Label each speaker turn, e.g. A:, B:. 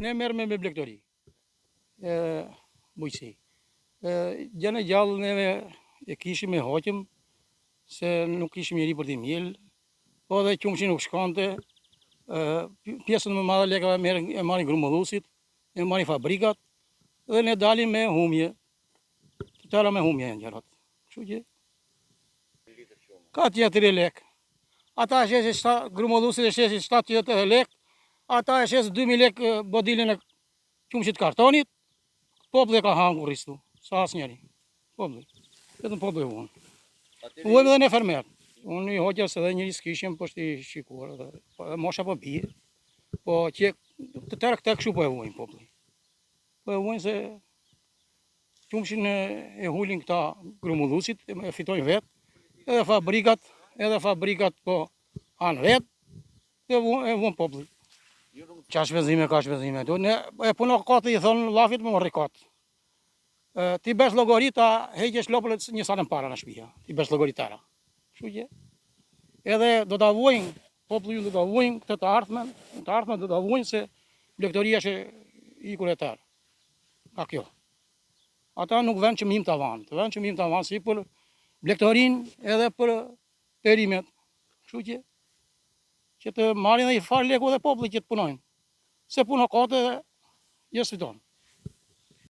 A: Ne merrem me blegtori, bujqësi. Gjën e gjallë neve e kishim e hoqëm, se nuk kishim njeri për t'i mjell, po dhe qumshi nuk shkante, pjesën më madhe lekave e marrin grumullusit, e marrin fabrikat, dhe ne dalim me humje, të tëra me humje e njërat. Kështu që ka tjetër e lek. Ata e shesin grumullusit e shesin 7-8 lek, ata e shesin 2000 lek bodilin e qumshit kartonit, populli ka hangur ristu, sa as njeri. Populli, vetëm populli unë. Uëm edhe ne fermer. Unë i hoqës edhe njëri s'kishim për shti shikuar, mosha po bie, po që të tërë këta këshu po e uajnë populli. Po e uajnë se qumshin e hullin këta grumullusit, e fitojnë vetë, edhe fabrikat po anë vetë, e uajnë populli. Qa shpenzime ka shpenzime. E puno katë i thonë lafit me më rikatë. Ti besh logorit, ta heqesh lopëllet një sarën para në shpija. Ti besh logorit tëra. Kështu që edhe do t'a vuajnë, populli do t'a vuajnë këtë të ardhmen do t'a vuajnë se blegtoria që ikur e tërë. Ka kjo. Ata nuk vend që mim të avanë, si për blegtorin edhe për perimet. Kështu që të marrin dhe i farë leku dhe populli që të punojnë. Se puno kate dhe jesë fiton.